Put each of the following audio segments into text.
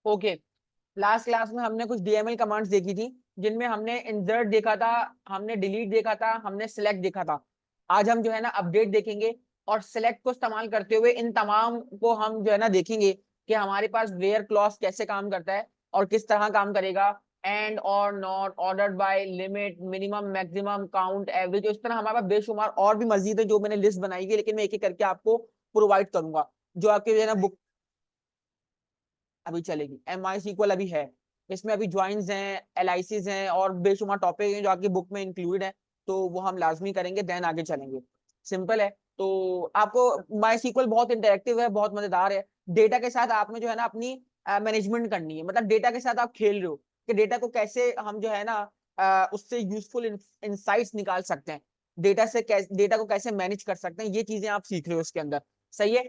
Okay, last class में हमने कुछ डीएमएल कमांड्स देखी थी, जिनमें हमने इंसर्ट देखा था, हमने डिलीट देखा था, हमने सिलेक्ट देखा था। आज हम जो है ना अपडेट देखेंगे, और सिलेक्ट को इस्तेमाल करते हुए इन तमाम को हम जो है ना देखेंगे कि हमारे पास वेयर क्लॉज कैसे काम करता है और किस तरह काम करेगा। एंड और not, ordered bye, limit, minimum, maximum, count, average, इस तरह हमारे पास बेशुमार और भी मजीद है जो मैंने लिस्ट बनाई है, लेकिन मैं एक एक करके आपको प्रोवाइड करूंगा, जो आपके जो है ना बुक अभी चलेगी। एम आई सीक्वल अभी है, इसमें अभी ज्वाइंस हैं, एलआईसीज हैं और बेशुमार टॉपिक हैं जो आपकी बुक में इंक्लूडेड है, तो वो हम लाजमी करेंगे, देन आगे चलेंगे। सिंपल है। तो आपको माई सीक्वल बहुत इंटरेक्टिव है, बहुत मजेदार है। डेटा के साथ आपने जो है ना अपनी मैनेजमेंट करनी है, मतलब डेटा के साथ आप खेल रहे हो कि डेटा को कैसे हम जो है ना उससे यूजफुल इंसाइट्स निकाल सकते हैं, डेटा से डेटा को कैसे मैनेज कर सकते हैं, ये चीजें आप सीख रहे हो उसके अंदर। सही है।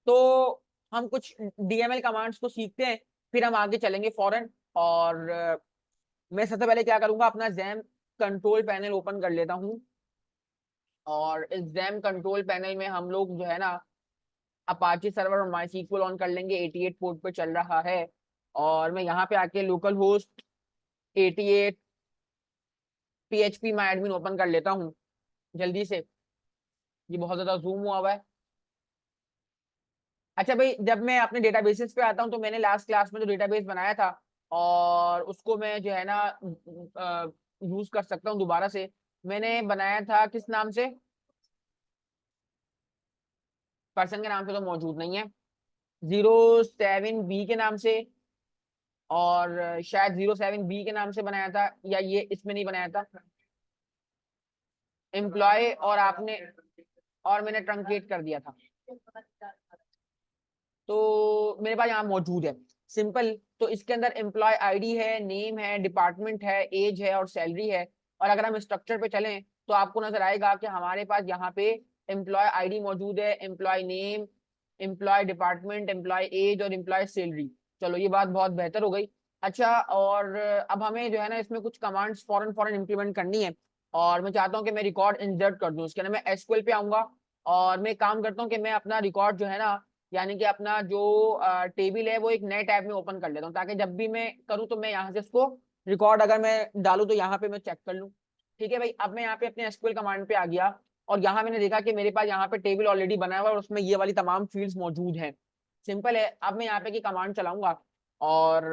तो हम कुछ डीएमएल कमांड्स को सीखते हैं, फिर हम आगे चलेंगे फौरन। और मैं सबसे पहले क्या करूंगा, अपना जैम कंट्रोल पैनल ओपन कर लेता हूं, और इस जैम कंट्रोल पैनल में हम लोग जो है ना अपाची सर्वर और माईसीक्वल ऑन कर लेंगे। 88 पोर्ट पे चल रहा है, और मैं यहाँ पे आके लोकल होस्ट 88 पीएचपी माई एडमिन ओपन कर लेता हूँ जल्दी से। ये बहुत ज्यादा जूम हुआ है। अच्छा भाई, जब मैं अपने डेटाबेसेस पे आता हूँ, तो मैंने लास्ट क्लास में जो डेटाबेस बनाया था, और उसको मैं जो है ना यूज कर सकता हूँ दोबारा से। मैंने बनाया था किस नाम से, पर्सन के नाम से तो मौजूद नहीं है, 07B के नाम से, और शायद 07B के नाम से बनाया था, या ये इसमें नहीं बनाया था, एम्प्लॉय, और आपने, और मैंने ट्रंकेट कर दिया था, तो मेरे पास यहाँ मौजूद है। सिंपल। तो इसके अंदर एम्प्लॉय आईडी है, नेम है, डिपार्टमेंट है, एज है और सैलरी है। और अगर हम स्ट्रक्चर पे चलें तो आपको नजर आएगा कि हमारे पास यहाँ पे एम्प्लॉय आईडी मौजूद है, employee name, employee department, employee age और एम्प्लॉय सैलरी। चलो, ये बात बहुत बेहतर हो गई। अच्छा, और अब हमें जो है ना इसमें कुछ कमांड्स फॉरन फॉरन इंप्लीमेंट करनी है, और मैं चाहता हूँ कि मैं रिकॉर्ड इंसर्ट कर दूं। उसके अंदर मैं एसक्यूएल पे आऊंगा, और मैं काम करता हूँ कि मैं अपना रिकॉर्ड जो है ना, यानी कि अपना जो टेबल है वो एक नए टैब में ओपन कर लेता हूँ, ताकि जब भी मैं करूँ तो मैं यहाँ से इसको रिकॉर्ड अगर मैं डालूँ तो यहाँ पे मैं चेक कर लूँ। ठीक है भाई, अब मैं यहाँ पे अपने एसक्यूएल कमांड पे आ गया, और यहाँ मैंने देखा कि मेरे पास यहाँ पे टेबल ऑलरेडी बना हुआ है और उसमें ये वाली तमाम फील्ड्स मौजूद हैं। सिंपल है। अब मैं यहाँ पे की कमांड चलाऊंगा, और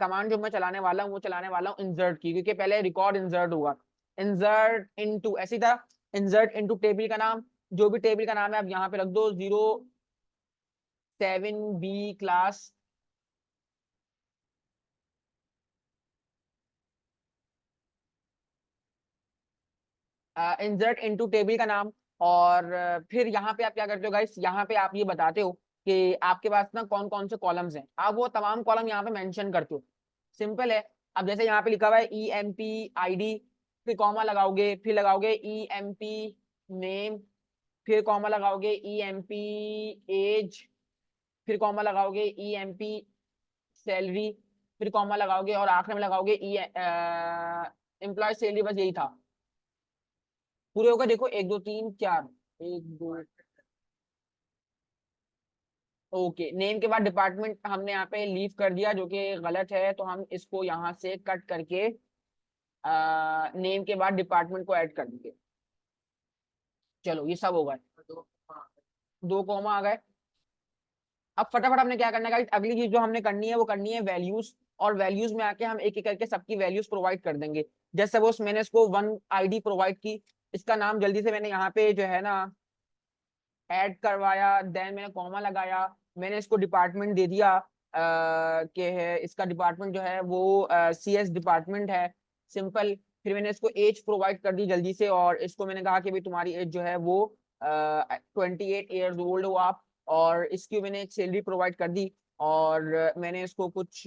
कमांड जो मैं चलाने वाला हूँ वो चलाने वाला हूँ इंसर्ट की, क्योंकि पहले रिकॉर्ड इंसर्ट होगा। इंसर्ट इनटू, ऐसी तरह इंसर्ट इनटू टेबल का नाम, जो भी टेबल का नाम है आप यहाँ पे रख दो, 07B class. Insert into table का नाम, और फिर यहाँ पे आप क्या करते हो गाइस, यहाँ पे आप ये बताते हो कि आपके पास ना कौन कौन से कॉलम्स हैं, आप वो तमाम कॉलम यहाँ पे मेंशन करते हो। सिंपल है। अब जैसे यहाँ पे लिखा हुआ है EMP ID, फिर कॉमा लगाओगे, फिर लगाओगे EMP नेम, फिर कॉमा लगाओगे EMP एज, फिर कॉमा लगाओगे EMP सैलरी, फिर कॉमा लगाओगे, और आखिर में लगाओगे एम्प्लॉय सैलरी। बस यही था। पूरे होगा, देखो, 1 2 3 4, 1 2। ओके, नेम के बाद डिपार्टमेंट हमने यहाँ पे लीव कर दिया, जो कि गलत है, तो हम इसको यहाँ से कट करके नेम के बाद डिपार्टमेंट को ऐड कर देंगे। चलो, ये सब हो गए, 2 कॉमा आ गए। अब फटाफट हमने क्या करना है, अगली चीज जो हमने करनी है वो करनी है वैल्यूज, और वैल्यूज में आके हम एक एक करके सबकी वैल्यूज प्रोवाइड कर देंगे। जैसे वो मैंने इसको 1 ID प्रोवाइड की, इसका नाम जल्दी से मैंने यहाँ पे जो है ना ऐड करवाया, देन मैंने कॉमा लगाया, मैंने इसको डिपार्टमेंट दे दिया कि है इसका डिपार्टमेंट जो है वो CS डिपार्टमेंट है। सिंपल। फिर मैंने इसको एज प्रोवाइड कर दी जल्दी से, और इसको मैंने कहा कि भाई तुम्हारी एज जो है वो 28 ईयर्स ओल्ड हो आप, और इसकी मैंने एक सैलरी प्रोवाइड कर दी, और मैंने इसको कुछ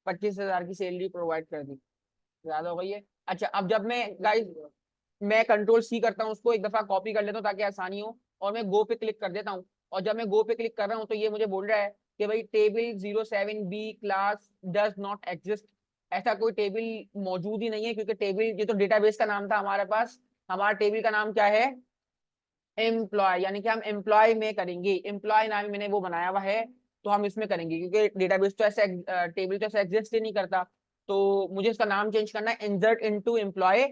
25,000 की सैलरी प्रोवाइड कर दी। ज्यादा हो गई है। अच्छा, अब जब मैं गाइस, मैं कंट्रोल C करता हूँ, उसको एक दफा कॉपी कर लेता हूँ ताकि आसानी हो, और मैं गो पे क्लिक कर देता हूँ। और जब मैं गो पे क्लिक कर रहा हूँ तो ये मुझे बोल रहा है कि भाई table 07B class does not exist. ऐसा कोई टेबल मौजूद ही नहीं है, क्योंकि टेबल, ये तो डेटाबेस का नाम था हमारे पास, हमारा टेबल का नाम क्या है, एम्प्लॉय, यानी कि हम एम्प्लॉय में करेंगे, एम्प्लॉय नाम मैंने वो बनाया हुआ है। तो हम इसमें करेंगे, क्योंकि डेटाबेस तो ऐसे टेबल तो ऐसे एग्जिस्ट ही नहीं करता। तो मुझे इसका नाम चेंज करना है, इंसर्ट इनटू एम्प्लॉय,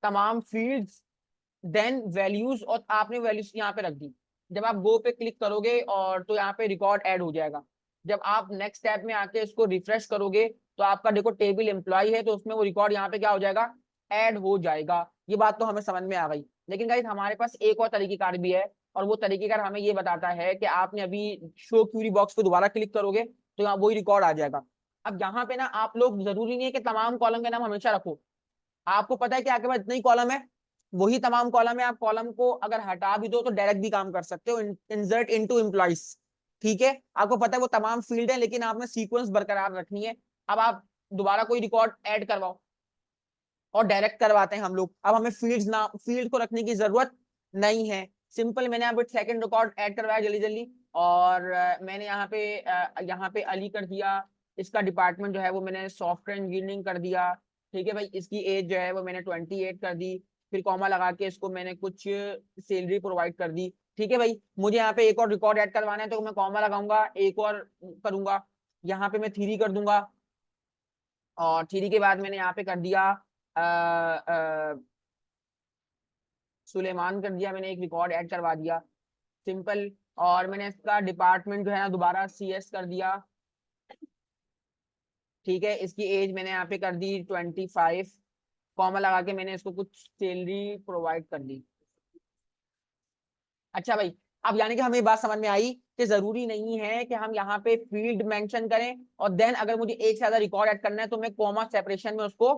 तमाम फील्ड्स, देन वैल्यूज, और आपने वैल्यूज यहाँ पे रख दी। जब आप गो पे क्लिक करोगे और तो यहाँ पे रिकॉर्ड ऐड हो जाएगा। जब आप नेक्स्ट स्टेप में आके इसको रिफ्रेश करोगे तो आपका देखो टेबल एम्प्लॉय है, तो उसमें वो रिकॉर्ड यहाँ पे क्या हो जाएगा, ऐड हो जाएगा। ये बात तो हमें समझ में आ गई। लेकिन गाइस हमारे पास एक और तरीकेकार भी है, और वो तरीकेकार हमें ये बताता है कि आपने अभी शो क्यूरी बॉक्स पे दोबारा क्लिक करोगे तो यहाँ वही रिकॉर्ड आ जाएगा। अब यहाँ पे ना आप लोग, जरूरी नहीं है कि तमाम कॉलम के नाम हमेशा रखो। आपको पता है कि आपके पास इतना ही कॉलम है, वही तमाम कॉलम है। आप कॉलम को अगर हटा भी दो तो डायरेक्ट भी काम कर सकते हो, इंसर्ट इनटू एम्प्लॉइज। ठीक है, आपको पता है वो तमाम फील्ड है, लेकिन आपने सीक्वेंस बरकरार रखनी है। अब आप दोबारा कोई रिकॉर्ड ऐड करवाओ, और डायरेक्ट करवाते हैं हम लोग। अब हमें फील्ड्स ना, फील्ड को रखने की जरूरत नहीं है। सिंपल, मैंने अब सेकंड रिकॉर्ड ऐड करवाया जल्दी जल्दी, और मैंने यहाँ पे अली कर दिया। इसका डिपार्टमेंट जो है वो मैंने सॉफ्टवेयर इंजीनियरिंग कर दिया। ठीक है भाई, इसकी एज जो है वो मैंने 28 कर दी। फिर कॉमा लगा के इसको मैंने कुछ सैलरी प्रोवाइड कर दी। ठीक है भाई, मुझे यहाँ पे एक और रिकॉर्ड ऐड करवाना है तो मैं कॉमा लगाऊंगा, एक और करूंगा। यहाँ पे मैं 3 कर दूंगा, और 3 के बाद मैंने यहाँ पे कर दिया सुलेमान कर दिया। मैंने एक रिकॉर्ड ऐड करवा दिया, सिंपल। और मैंने इसका डिपार्टमेंट जो है ना दोबारा CS कर दिया। ठीक है, इसकी एज मैंने यहाँ पे कर दी 25, कॉमा लगा के मैंने इसको कुछ सैलरी प्रोवाइड कर दी। अच्छा भाई, अब यानी कि हमें बात समझ में आई कि जरूरी नहीं है कि हम यहाँ पे फील्ड मेंशन करें, और देन अगर मुझे एक से ज्यादा रिकॉर्ड ऐड करना है तो मैं कॉमा सेपरेशन में उसको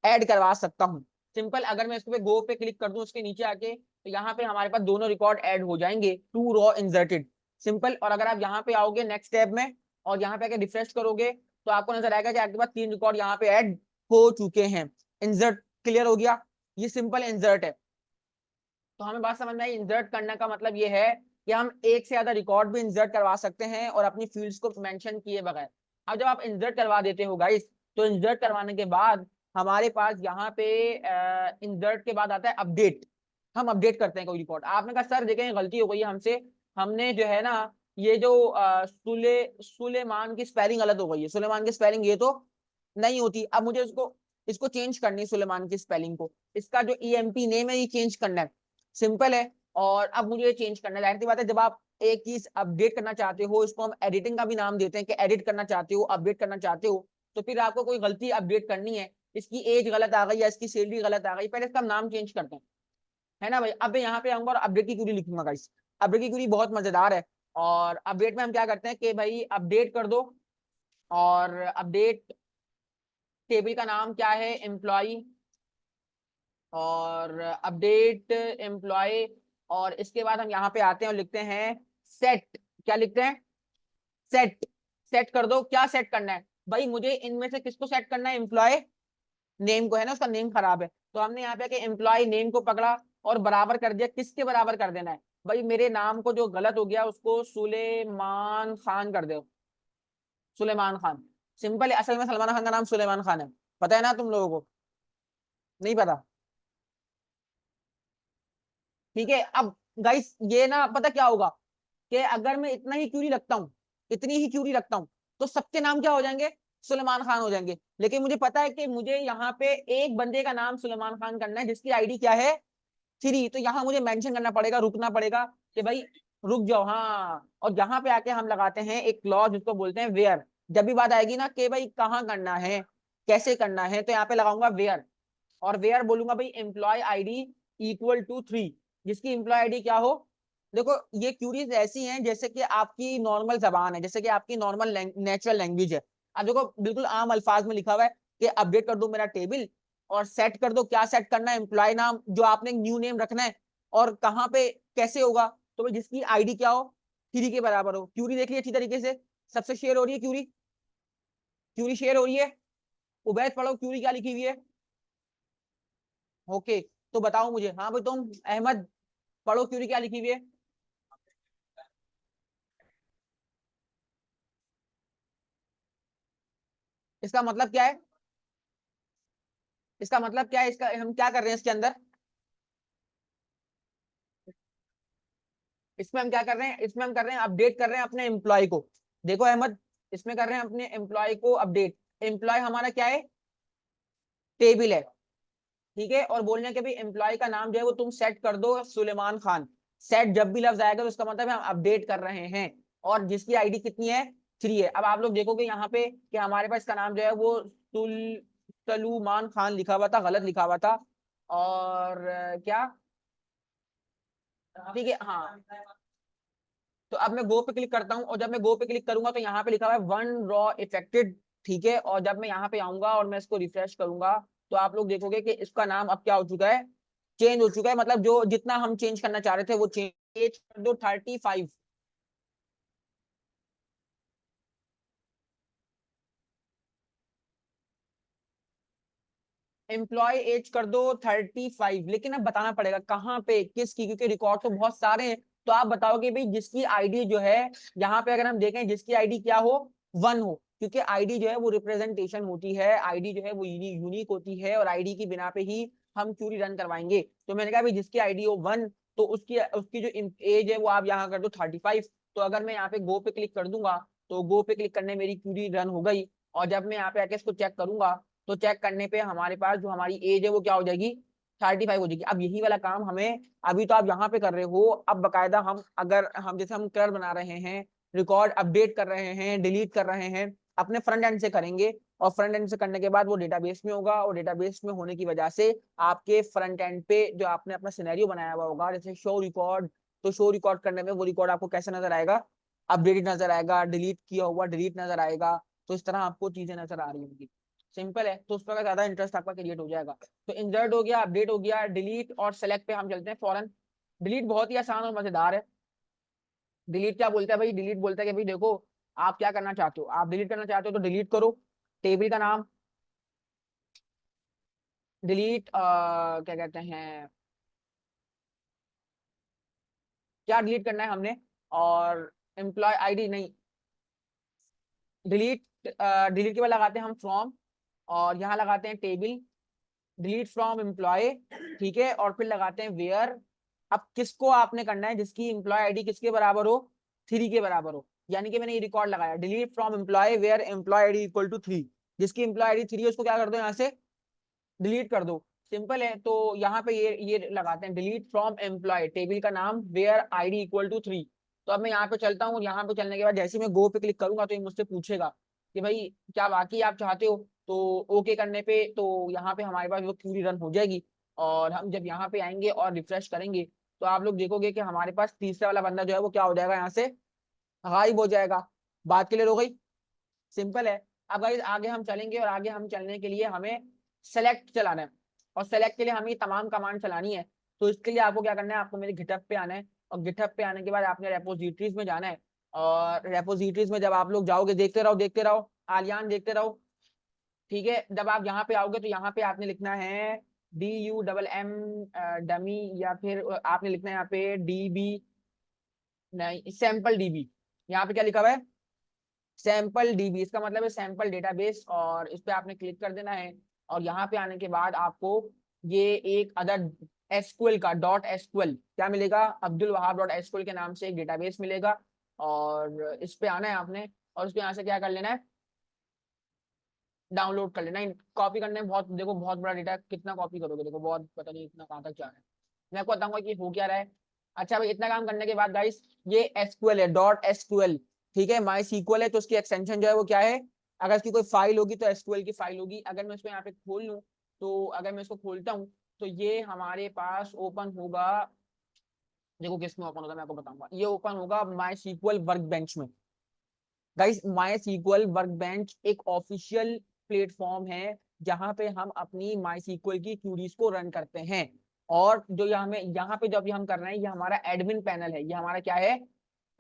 ऐड करवा सकता हूँ। सिंपल, अगर मैं इसको पे गो पे क्लिक कर दूं उसके नीचे आके, तो यहाँ पे हमारे पास दोनों रिकॉर्ड ऐड हो जाएंगे, टू रॉ इंसर्टेड। सिंपल, और अगर आप यहाँ पे आओगे नेक्स्ट स्टेप में और यहाँ पे आके रिफ्रेश करोगे तो आपको नजर आएगा कि आपके पास 3 रिकॉर्ड यहाँ पे ऐड हो चुके हैं। इंसर्ट क्लियर हो गया, ये सिंपल इंसर्ट है। तो हमें बात समझ में आई, इंसर्ट करने का मतलब ये है कि हम एक से ज्यादा रिकॉर्ड भी इंसर्ट करवा सकते हैं और अपनी फील्ड्स को मेंशन किए बगैर। अब जब आप इंसर्ट करवा देते हो गाइस, तो इंसर्ट करवाने के बाद हमारे पास यहाँ पे इंसर्ट के बाद आता है अपडेट। हम अपडेट करते हैं कोई रिकॉर्ड। आपने कहा सर देखें गलती हो गई है हमसे, हमने जो है ना ये जो सुलेमान की स्पेलिंग गलत हो गई है। सुलेमान की स्पेलिंग ये तो नहीं होती। अब मुझे इसको इसको चेंज करनी है, सुलेमान की स्पेलिंग को। इसका जो EMP नेम है ये चेंज करना है, सिंपल है। और अब मुझे ये चेंज करना है, जाहिर सी बात है जब आप एक चीज अपडेट करना चाहते हो, इसको हम एडिटिंग का भी नाम देते हैं कि एडिट करना चाहते हो, अपडेट करना चाहते हो, तो फिर आपको कोई गलती अपडेट करनी है, इसकी एज गलत आ गई या इसकी सैलरी गलत आ गई, पहले इसका नाम चेंज करते हैं, है ना भाई। अब मैं यहाँ पे आऊंगा और अपडेट की क्वेरी लिखूंगा गाइस। अपडेट की क्वेरी बहुत मजेदार है। और अपडेट में हम क्या करते हैं कि भाई अपडेट कर दो, और अपडेट टेबल का नाम क्या है, एम्प्लॉय, और अपडेट एम्प्लॉय। और इसके बाद हम यहाँ पे आते हैं और लिखते हैं सेट। क्या लिखते हैं, सेट। सेट कर दो, क्या सेट करना है भाई, मुझे इनमें से किसको सेट करना है, एम्प्लॉय नेम को, है ना, उसका नेम खराब है। तो हमने यहाँ पे कि एम्प्लॉय नेम को पकड़ा और बराबर कर दिया। किसके बराबर कर देना है भाई, मेरे नाम को जो गलत हो गया उसको सुलेमान खान कर दो, सुलेमान खान। सिंपल है, असल में सलमान खान का नाम सुलेमान खान है, पता है ना तुम लोगों को, नहीं पता? ठीक है। अब गाइस ये ना पता क्या होगा कि अगर मैं इतना ही क्यूरी रखता हूँ, इतनी ही क्यूरी रखता हूँ, तो सबके नाम क्या हो जाएंगे, सुलेमान खान हो जाएंगे। लेकिन मुझे पता है कि मुझे यहाँ पे एक बंदे का नाम सुलेमान खान करना है जिसकी ID क्या है, 3। तो यहाँ मुझे मेंशन करना पड़ेगा, रुकना पड़ेगा कि भाई रुक जाओ, हाँ। और यहाँ पे आके हम लगाते हैं एक क्लॉज जिसको बोलते हैं वेयर। जब भी बात आएगी ना कि भाई कहाँ करना है, कैसे करना है, तो यहाँ पे लगाऊंगा वेयर। और वेयर बोलूंगा भाई एम्प्लॉय ID = 3, जिसकी एम्प्लॉय ID क्या हो। देखो ये क्यूरीज ऐसी हैं जैसे कि आपकी नॉर्मल जबान है, जैसे कि आपकी नॉर्मल नेचुरल लैंग्वेज है। अब देखो बिल्कुल आम अल्फाज में लिखा हुआ है कि अपडेट कर दो मेरा टेबल, और सेट कर दो, क्या सेट करना है, एम्प्लॉय नाम जो आपने न्यू नेम रखना है, और कहाँ पे कैसे होगा, तो भाई जिसकी ID क्या हो, 3 के बराबर हो। क्यूरी देख ली अच्छी तरीके से, सबसे शेयर हो रही है क्यूरी, क्यूरी शेयर हो रही है। उबैद पढ़ो क्यूरी क्या लिखी हुई है। ओके, तो बताओ मुझे, हाँ भाई तुम अहमद पढ़ो क्यूरी क्या लिखी हुई है। इसका मतलब क्या है, इसका मतलब क्या है, इसका हम क्या कर रहे हैं इसके अंदर, इसमें हम क्या कर रहे हैं, इसमें हम कर रहे हैं अपडेट कर रहे हैं अपने एम्प्लॉय को। देखो अहमद, इसमें कर रहे हैं अपने एम्प्लॉय को अपडेट। एम्प्लॉय हमारा क्या है, टेबल है, ठीक है। और बोलने के भी एम्प्लॉय का नाम जो है वो तुम सेट कर दो सुलेमान खान। सेट जब भी लफ्ज आएगा तो उसका मतलब है हम अपडेट कर रहे हैं। और जिसकी आईडी कितनी है, 3 है। अब आप लोग देखोगे यहाँ पे कि हमारे पास इसका नाम जो है वो सलूमान खान लिखा हुआ था, गलत लिखा हुआ था। और क्या, ठीक है हाँ। तो अब मैं गो पे क्लिक करता हूँ, और जब मैं गो पे क्लिक करूंगा तो यहाँ पे लिखा हुआ है 1 रॉ इफेक्टेड, ठीक है। और जब मैं यहाँ पे आऊंगा और मैं इसको रिफ्रेश करूंगा तो आप लोग देखोगे कि इसका नाम अब क्या हो चुका है, चेंज हो चुका है। मतलब जो जितना हम चेंज करना चाह रहे थे वो चेंज कर दो 35। एम्प्लॉय एज कर दो 35, लेकिन अब बताना पड़ेगा कहाँ पे किसकी, क्योंकि रिकॉर्ड तो बहुत सारे हैं। तो आप बताओगे भाई जिसकी आईडी जो है, यहाँ पे अगर हम देखें जिसकी आईडी क्या हो, 1 हो, क्योंकि आईडी जो है वो रिप्रेजेंटेशन होती है, आईडी जो है वो यूनिक होती है, और आईडी की बिना पे ही हम क्यूरी रन करवाएंगे। तो मैंने कहा भाई जिसकी आईडी हो 1, तो उसकी उसकी जो एज है वो आप यहाँ कर दो 35। तो अगर मैं यहाँ पे गो पे क्लिक कर दूंगा तो गो पे क्लिक करने मेरी क्यूरी रन हो गई। और जब मैं यहाँ पे आके इसको चेक करूंगा तो चेक करने पे हमारे पास जो हमारी एज है वो क्या हो जाएगी, 35 हो जाएगी। अब यही वाला काम हमें, अभी तो आप यहाँ पे कर रहे हो, अब बकायदा हम अगर हम जैसे हम कर बना रहे हैं, रिकॉर्ड अपडेट कर रहे हैं, डिलीट कर रहे हैं, अपने फ्रंट एंड से करेंगे। और फ्रंट एंड से करने के बाद वो डेटाबेस में होगा, और डेटाबेस में होने की वजह से आपके फ्रंट एंड पे जो आपने अपना सिनेरियो बनाया हुआ होगा, जैसे शो रिकॉर्ड, तो शो रिकॉर्ड करने में वो रिकॉर्ड आपको कैसे नजर आएगा, अपडेटेड नजर आएगा, डिलीट किया हुआ डिलीट नजर आएगा। तो इस तरह आपको चीजें नजर आ रही होंगी। सिंपल है, तो उस पर ज्यादा इंटरेस्ट आपका क्रिएट हो जाएगा। तो इंसर्ट हो गया, अपडेट हो गया, डिलीट और सेलेक्ट पे हम चलते हैं फौरन। डिलीट बहुत ही आसान और मजेदार है। डिलीट क्या बोलता है भाई, डिलीट बोलता है कि भाई देखो आप क्या करना चाहते हो, आप डिलीट करना चाहते हो तो डिलीट करो। टेबल का नाम डिलीट, क्या कहते हैं, क्या डिलीट करना है हमने, और एम्प्लॉय आईडी नहीं, डिलीट, डिलीट के बाद लगाते हैं हम फ्रॉम, और यहाँ लगाते हैं टेबल, डिलीट फ्रॉम एम्प्लॉय, ठीक है। और फिर लगाते हैं वेयर। अब किसको आपने करना है, जिसकी एम्प्लॉय आईडी किसके बराबर हो, 3 के बराबर हो। यानी कि मैंने ये रिकॉर्ड लगाया, delete from employee where employee ID equal to 3। जिसकी एम्प्लॉय आईडी 3 है उसको क्या कर दो, यहाँ से डिलीट कर दो। सिंपल है। तो यहाँ पे ये लगाते हैं डिलीट फ्रॉम एम्प्लॉय, टेबल का नाम वेयर आईडी इक्वल टू 3। तो अब मैं यहाँ पे चलता हूँ, यहाँ पे चलने के बाद जैसे ही मैं गो पे क्लिक करूंगा तो ये मुझसे पूछेगा कि भाई क्या वाकई आप चाहते हो। तो ओके करने पे तो यहाँ पे हमारे पास वो क्यूरी रन हो जाएगी। और हम जब यहाँ पे आएंगे और रिफ्रेश करेंगे तो आप लोग देखोगे कि हमारे पास तीसरा वाला बंदा जो है वो क्या हो जाएगा, यहाँ से गायब हो जाएगा। बात क्लियर हो गई, सिंपल है। अब गाइस आगे हम चलेंगे, और आगे हम चलने के लिए हमें सेलेक्ट चलाना है। और सेलेक्ट के लिए हमें तमाम कमांड चलानी है। तो इसके लिए आपको क्या करना है, आपको मेरे गिटहब पे आना है, और गिटहब पे आने के बाद आपने रेपोजिटरीज में जाना है। और रेपोजिटरीज में जब आप लोग जाओगे, देखते रहो आलियान, देखते रहो, ठीक है। जब आप यहाँ पे आओगे तो यहाँ पे आपने लिखना है DUMM डमी, या फिर आपने लिखना है यहाँ पे DB, नहीं सैंपल DB। यहाँ पे क्या लिखा हुआ है, सैंपल डीबी, इसका मतलब है सैंपल डेटाबेस। और इस पे आपने क्लिक कर देना है। और यहाँ पे आने के बाद आपको ये एक अदर एसक्यूएल का डॉट एसक्यूएल क्या मिलेगा, अब्दुल वहाब डॉट एसक्यूएल के नाम से एक डेटाबेस मिलेगा। और इस पे आना है आपने, और उसको यहाँ से क्या कर लेना है, डाउनलोड कर लेना है। कॉपी करने में बहुत, देखो बहुत बड़ा डेटा, कितना कॉपी करोगे, देखो बहुत, पता नहीं इतना कहाँ तक जा रहा है। मैं आपको बताऊंगा कि हो क्या रहा है। अच्छा भाई, इतना काम करने के बाद गाइस ये एसक्यूएल है, डॉट एसक्यूएल, ठीक है। माई सीक्वल है तो उसकी एक्सटेंशन जो है वो क्या है, अगर इसकी कोई फाइल होगी तो एसक्यूएल की फाइल होगी। अगर मैं इसको यहाँ पे खोल लूँ, तो अगर मैं इसको खोलता हूँ तो ये हमारे पास ओपन होगा, देखो किसमें ओपन होगा मैं आपको बताऊंगा, ये ओपन होगा माई सीक्वल वर्क बेंच में। गाइस माई सीक्वल वर्कबेंच एक ऑफिशियल प्लेटफॉर्म है जहां पे हम अपनी माई सीक्वल की क्यूरीज को रन करते हैं। और जो यहाँ पे जो अभी हम कर रहे हैं ये हमारा एडमिन पैनल है, ये हमारा क्या है,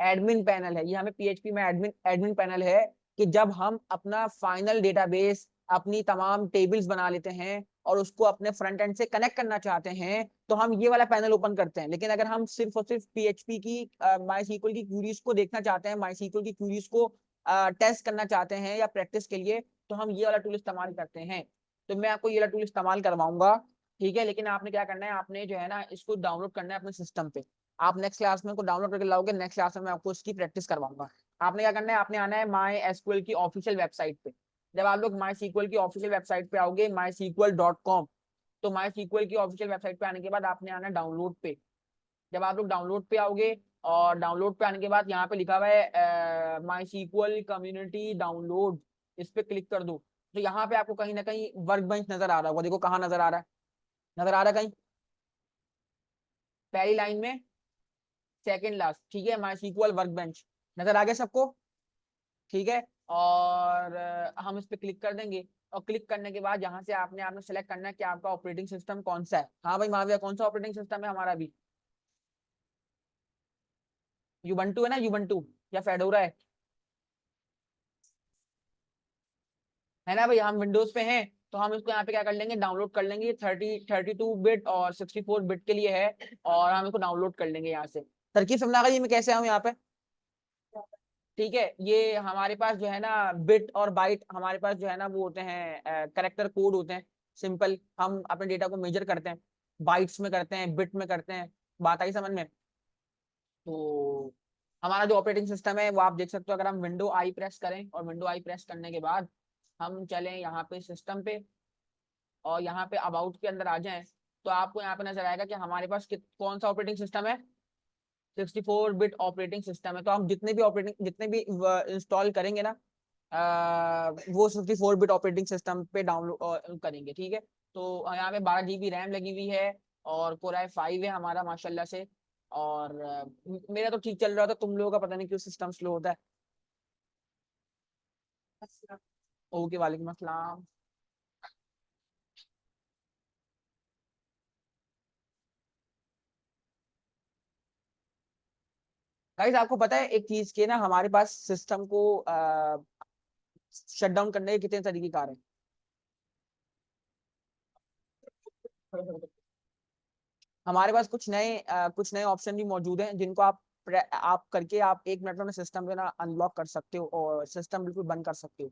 एडमिन पैनल है। ये हमें पीएचपी में एडमिन एडमिन पैनल है कि जब हम अपना फाइनल डेटाबेस, अपनी तमाम टेबल्स बना लेते हैं और उसको अपने फ्रंट एंड से कनेक्ट करना चाहते हैं तो हम ये वाला पैनल ओपन करते हैं। लेकिन अगर हम सिर्फ और सिर्फ पीएचपी की माई सीक्वल की क्यूरीज को देखना चाहते हैं, माई सीक्वल की क्यूरीज को टेस्ट करना चाहते हैं या प्रैक्टिस के लिए, तो हम ये वाला टूल इस्तेमाल करते हैं। तो मैं आपको ये वाला टूल इस्तेमाल करवाऊंगा, ठीक है। लेकिन आपने क्या करना है, आपने जो है ना इसको डाउनलोड करना है अपने सिस्टम पे। आप नेक्स्ट क्लास में को डाउनलोड करके लाओगे, नेक्स्ट क्लास में मैं आपको इसकी प्रैक्टिस करवाऊंगा। आपने क्या करना है, आपने आना है माई एसक्यूएल की ऑफिशियल वेबसाइट पे। जब आप लोग माई सीक्वल की ऑफिशियल वेबसाइट पे आओगे mysql.com, तो माई सीक्वल की ऑफिशियल वेबसाइट पे आने के बाद आपने आना डाउनलोड पे। जब आप लोग डाउनलोड पे आओगे और डाउनलोड पे आने के बाद यहाँ पे लिखा हुआ है माई सीक्वल कम्युनिटी डाउनलोड, इस पे क्लिक कर दो। तो यहाँ पे आपको कहीं ना कहीं वर्क बेंच नजर आ रहा होगा, देखो कहाँ नजर आ रहा है, नजर आ रहा है कहीं पहली लाइन में, सेकंड लास्ट, ठीक है, माई सीक्वल वर्क बेंच नजर आ गया सबको, ठीक है। और हम इस पे क्लिक कर देंगे, और क्लिक करने के बाद यहाँ से आपने आपने सेलेक्ट करना है कि आपका ऑपरेटिंग सिस्टम कौन सा है। हाँ भाई महावीर, कौन सा ऑपरेटिंग सिस्टम है हमारा भी? यूबंटू है ना, यूबंटू या फेडोरा है ना भाई, हम विंडोज पे हैं। तो हम इसको यहाँ पे क्या कर लेंगे, डाउनलोड कर लेंगे। 32 बिट और 64 बिट के लिए है, और हम इसको डाउनलोड कर लेंगे यहाँ से। तरकीब समझा गई मैं कैसे आऊँ यहाँ पे? ठीक है, ये हमारे पास जो है ना बिट और बाइट, हमारे पास जो है ना वो होते हैं करेक्टर कोड होते हैं। सिंपल, हम अपने डेटा को मेजर करते हैं, बाइट्स में करते हैं, बिट में करते हैं। बात आई समझ में? तो हमारा जो ऑपरेटिंग सिस्टम है वो आप देख सकते हो, अगर हम विंडो आई प्रेस करें और विंडो आई प्रेस करने के बाद हम चलें यहाँ पे सिस्टम पे, और यहाँ पे अबाउट के अंदर आ जाएं, तो आपको यहाँ पे नजर आएगा कि हमारे पास कौन सा ऑपरेटिंग सिस्टम है, 64 बिट ऑपरेटिंग सिस्टम है। तो हम जितने भी इंस्टॉल करेंगे ना, वो 64 बिट ऑपरेटिंग सिस्टम पे डाउनलोड करेंगे, ठीक है। तो यहाँ पे 12 GB रैम लगी हुई है, और कोर i5 है हमारा माशाल्लाह से। और मेरा तो ठीक चल रहा था, तुम लोगों का पता नहीं क्यों सिस्टम स्लो होता है। ओके, वालेकुम अस्सलाम। गाइस आपको पता है एक चीज के ना, हमारे पास सिस्टम को शट डाउन करने के कितने तरीके कार हैं? हमारे पास कुछ नए ऑप्शन भी मौजूद हैं, जिनको आप करके आप 1 मिनट में सिस्टम जो है ना अनलॉक कर सकते हो, और सिस्टम बिल्कुल बंद कर सकते हो।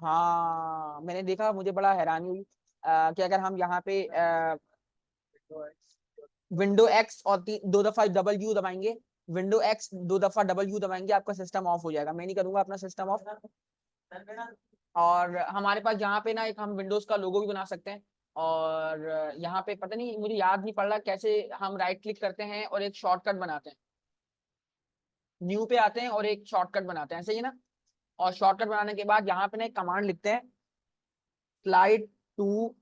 हाँ मैंने देखा, मुझे बड़ा हैरानी हुई कि अगर हम यहाँ पे विंडो एक्स और 2 दफा डबल यू दबाएंगे, विंडो एक्स 2 दफा डबल यू दबाएंगे, आपका सिस्टम ऑफ हो जाएगा। मैं नहीं करूंगा अपना सिस्टम ऑफ। और हमारे पास यहाँ पे ना एक हम विंडोज का लोगो भी बना सकते हैं। और यहाँ पे पता नहीं, मुझे याद नहीं पड़ रहा कैसे, हम राइट क्लिक करते हैं और एक शॉर्टकट बनाते हैं, न्यू पे आते हैं और एक शॉर्टकट बनाते हैं, सही है ना। और शॉर्टकट बनाने के बाद यहाँ पे ना एक कमांड लिखते हैं, slide to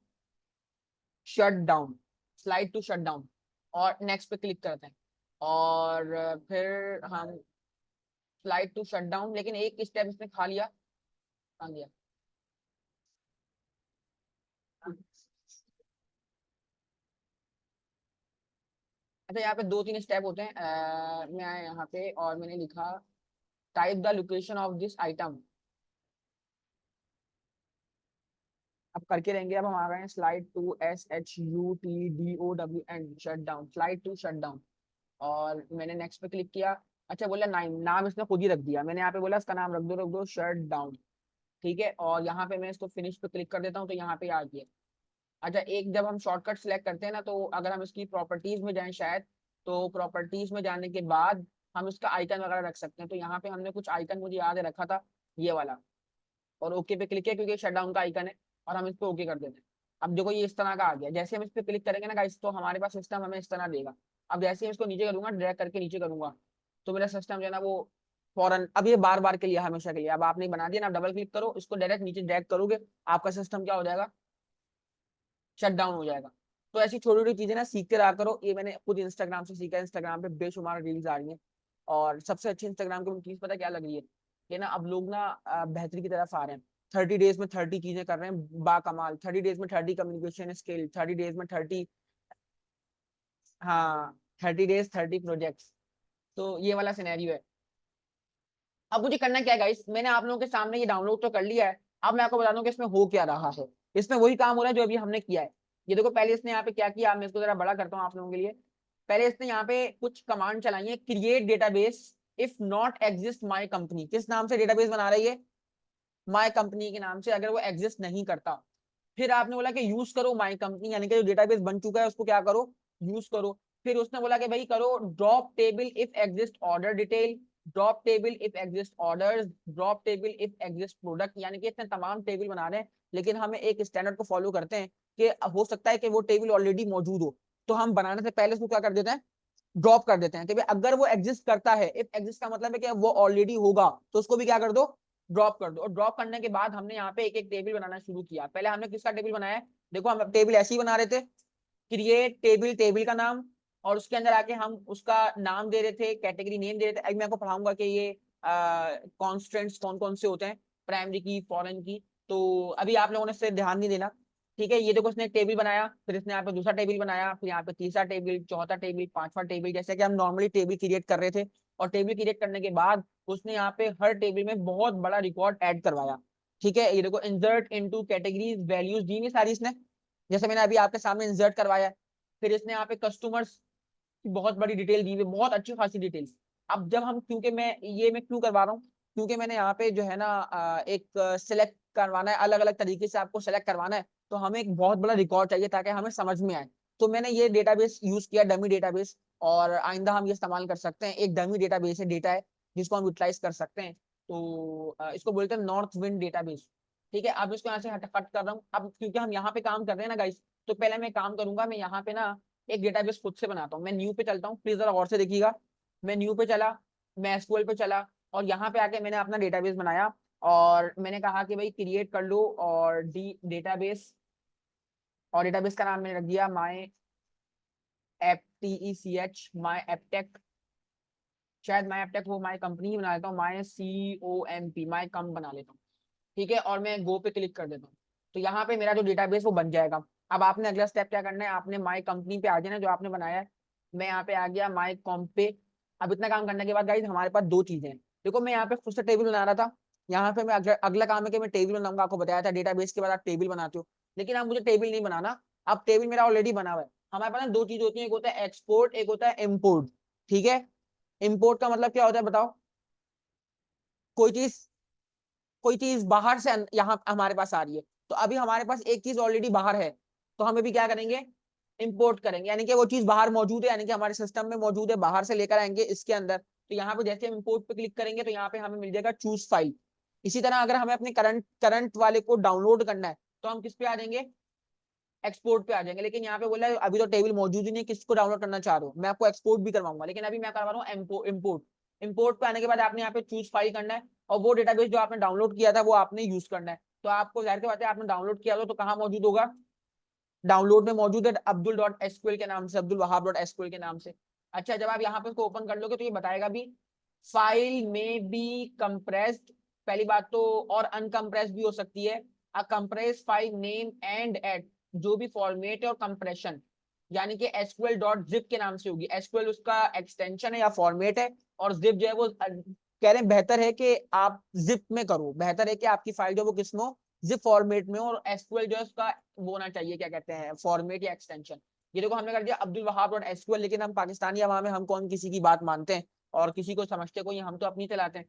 shut down, slide to shut down, और नेक्स्ट पे क्लिक करते हैं। और फिर हम स्लाइड टू शट डाउन, लेकिन एक स्टेप इसने खा लिया। अच्छा, यहाँ पे 2-3 स्टेप होते हैं। मैं आया यहाँ पे और मैंने लिखा type the location of this item. अब करके रहेंगे, अब हम आ गए हैं slide to SHUTDOWN shut down, slide to shut down. और मैंने नेक्स्ट पे क्लिक किया। अच्छा बोला नाम इसने खुद ही रख दिया, मैंने यहाँ पे बोला इसका नाम रख दो शट डाउन, ठीक है। और यहाँ पे मैं इसको फिनिश पे क्लिक कर देता हूँ, तो यहाँ पे आ गया। अच्छा, एक जब हम शॉर्टकट सिलेक्ट करते हैं ना, तो अगर हम इसकी प्रॉपर्टीज में जाएं शायद, तो प्रॉपर्टीज में जाने के बाद हम इसका आइकन वगैरह रख सकते हैं। तो यहाँ पे हमने कुछ आइकन मुझे याद है रखा था, ये वाला, और ओके पे क्लिक किया क्योंकि शट डाउन का आइकन है, और हम इसको ओके कर देते हैं। अब देखो ये इस तरह का आ गया। जैसे हम इस पे क्लिक करेंगे ना गाइस, तो हमारे पास सिस्टम हमें इस तरह देगा। अब जैसे ही इसको नीचे करूंगा, ड्रैग करके नीचे करूंगा, तो मेरा सिस्टम जो है ना वो फौरन, अब ये बार बार के लिए, हमेशा के लिए, अब आपने बना दिया ना, डबल क्लिक करो इसको, डायरेक्ट नीचे ड्रैग करोगे, आपका सिस्टम क्या हो जाएगा, शट डाउन हो जाएगा। तो ऐसी छोटी छोटी चीजें ना सीखते रहा करो, ये मैंने खुद इंस्टाग्राम से सीखा है। इंस्टाग्राम पे बेशुमार रील्स आ रही हैं, और सबसे अच्छी इंस्टाग्राम की चीज पता क्या लग रही है, कि ना अब लोग ना बेहतरी की तरफ आ रहे हैं। 30 डेज में 30 चीजें कर रहे हैं बाकमाल, 30 डेज में 30 कम्युनिकेशन स्किल, 30 डेज में 30, हाँ 30 डेज 30 प्रोजेक्ट्स। तो ये वाला सिनेरियो है। अब मुझे करना क्या है गाइस, मैंने आप लोगों के सामने ये डाउनलोड तो कर लिया है। अब मैं आपको बता दूं कि इसमें हो क्या रहा है। इसमें वही काम हो रहा है जो अभी हमने किया है। ये देखो, पहले इसने यहाँ पे क्या किया, मैं इसको जरा बड़ा करता हूँ आप लोगों के लिए। पहले इसने यहाँ पे कुछ कमांड चलाई है, create database if not exist my company. किस नाम से डेटाबेस बना रही है? माय कंपनी के नाम से, अगर वो एग्जिस्ट नहीं करता। फिर आपने बोला कि यूज करो माय कंपनी, यानी कि जो डेटाबेस बन चुका है उसको क्या करो, यूज करो। फिर उसने बोला कि भाई करो drop table if exist order detail, drop table if exist orders, drop table if exist product. यानी कि इतने तमाम टेबल बना रहे हैं, लेकिन हमें एक स्टैंडर्ड को फॉलो करते हैं कि हो सकता है कि वो टेबल ऑलरेडी मौजूद हो, तो हम बनाने से पहले उसको क्या कर देते हैं, ड्रॉप कर देते हैं कि भाई अगर वो एग्जिस्ट करता है, इफ एग्जिस्ट का मतलब है कि वो ऑलरेडी होगा, तो उसको भी क्या कर दो, ड्रॉप कर दो। और ड्रॉप करने के बाद हमने यहाँ पे एक एक टेबल बनाना शुरू किया। पहले हमने किसका टेबल बनाया है, देखो हम टेबल ऐसे ही बना रहे थे, क्रिएट टेबल, टेबल का नाम, और उसके अंदर आके हम उसका नाम दे रहे थे, कैटेगरी नेम दे रहे थे। अभी मैं आपको पढ़ाऊंगा कि ये कॉन्स्टेंट्स कौन कौन से होते हैं, प्राइमरी की, फॉरेन की, तो अभी आप लोगों ने इससे ध्यान नहीं देना। ठीक है, ये देखो उसने एक टेबल बनाया, फिर इसने यहाँ पे दूसरा टेबल बनाया, फिर यहाँ पे तीसरा टेबल, चौथा टेबल, पांचवा टेबल, जैसे कि हम नॉर्मली टेबल क्रिएट कर रहे थे। और टेबल क्रिएट करने के बाद उसने यहाँ पे हर टेबल में बहुत बड़ा रिकॉर्ड ऐड करवाया। ठीक है, ये देखो इंसर्ट इनटू कैटेगरीज वैल्यूज दी हुई सारी इसने, जैसे मैंने अभी आपके सामने इंसर्ट करवाया। फिर इसने यहाँ पे कस्टमर्स की बहुत बड़ी डिटेल दी हुई, बहुत अच्छी खासी डिटेल। अब जब हम, क्योंकि मैं क्यों करवा रहा हूँ, क्योंकि मैंने यहाँ पे जो है ना एक सिलेक्ट करवाना है, अलग अलग तरीके से आपको सेलेक्ट करवाना है, तो हमें एक बहुत बड़ा रिकॉर्ड चाहिए ताकि हमें समझ में आए। तो मैंने ये डेटाबेस यूज किया, डमी डेटाबेस, और आइंदा हम ये इस्तेमाल कर सकते हैं। एक डमी डेटाबेस है, डेटा है जिसको हम यूटिलाइज कर सकते हैं। तो इसको बोलते हैं नॉर्थ विंड डेटाबेस। ठीक है, अब इसको यहाँ से हट कर रहा हूँ। अब क्योंकि हम यहाँ पे काम कर रहे हैं ना गाइस, तो पहले मैं काम करूंगा, मैं यहाँ पे ना एक डेटाबेस खुद से बनाता हूँ। मैं न्यू पे चलता हूँ, प्लीज जरा गौर से देखिएगा। मैं न्यू पे चला, मैं एसक्यूएल पे चला, और यहाँ पे आके मैंने अपना डेटाबेस बनाया, और मैंने कहा कि भाई क्रिएट कर लो, और डी डेटाबेस, और डेटाबेस का नाम मैंने रख दिया my ap T E C H, my Aptech. शायद माई एपटेक वो माई कंपनी ही बना लेता हूँ, माई सी ओ एम पी, माई कम बना लेता हूँ। ठीक है, और मैं गो पे क्लिक कर देता हूँ, तो यहाँ पे मेरा जो डेटाबेस वो बन जाएगा। अब आपने अगला स्टेप क्या करना है, आपने माई कंपनी पे आ जाना जो आपने बनाया है। मैं यहाँ पे आ गया माई कॉम पे। अब इतना काम करने के बाद गाइस हमारे पास दो चीजें हैं। देखो मैं यहाँ पे खुद से टेबल बना रहा था, यहाँ पे मैं अगला काम है कि मैं टेबल बनाऊंगा। आपको बताया था डेटाबेस के बाद आप टेबल बनाते हो, लेकिन अब मुझे टेबल नहीं बनाना, अब टेबल मेरा ऑलरेडी बना हुआ है। हमारे पास ना दो चीज होती है, एक होता है एक्सपोर्ट, एक होता है इम्पोर्ट। ठीक है, इम्पोर्ट का मतलब क्या होता है बताओ, कोई चीज, कोई चीज बाहर से यहाँ हमारे पास आ रही है, तो अभी हमारे पास एक चीज ऑलरेडी बाहर है, तो हमें भी क्या करेंगे, इंपोर्ट करेंगे। यानी कि वो चीज बाहर मौजूद है, यानी कि हमारे सिस्टम में मौजूद है, बाहर से लेकर आएंगे इसके अंदर। तो यहाँ पे जैसे हम इंपोर्ट पे क्लिक करेंगे, तो यहाँ पे हमें मिल जाएगा चूज फाइल। इसी तरह अगर हमें अपने करंट वाले को डाउनलोड करना है, तो हम किस पे आ जाएंगे, एक्सपोर्ट पे आ जाएंगे। लेकिन यहाँ पे बोला है अभी तो टेबल मौजूद ही नहीं, किसको डाउनलोड करना चाह रहे हो, मैं आपको एक्सपोर्ट भी करवाऊंगा, लेकिन अभी मैं करवा रहा हूँ इम्पोर्ट। इम्पोर्ट पे आने के बाद आपने यहाँ पे चूज फाइल करना है, और वो डेटाबेस जो आपने डाउनलोड किया था वो आपने यूज करना है। तो आपको जाहिर सी बात है, आपने डाउनलोड किया तो कहाँ मौजूद होगा, डाउनलोड में मौजूद है अब्दुल डॉट एसक्यूएल के नाम से, अब्दुल वहाब डॉट एसक्यूएल के नाम से। अच्छा, जब आप यहाँ पे इसको ओपन कर लोगे तो ये बताएगा भी फाइल में बी कंप्रेस्ड, पहली बात तो, और अनकंप्रेस्ड भी हो सकती है। A compress file name and at, जो भी फॉर्मेट है और कंप्रेशन, यानी कि एसक्यूएल डॉट जिप के नाम से होगी। एसक्यूएल उसका एक्सटेंशन है या फॉर्मेट है, और जिप जो है वो कह रहे हैं बेहतर है कि आप जिप में करो, बेहतर है कि आपकी फाइल जो वो किसमें हो, जिप फॉर्मेट में, और एसक्यूएल जो है उसका वो होना चाहिए, क्या कहते हैं, फॉर्मेट या एक्सटेंशन। ये देखो हमने कर दिया अब्दुल वहाब डॉट एसक्यूएल, लेकिन हम पाकिस्तानी अवाम में हम कौन किसी की बात मानते हैं और किसी को समझते कोई, हम तो अपनी चलाते हैं।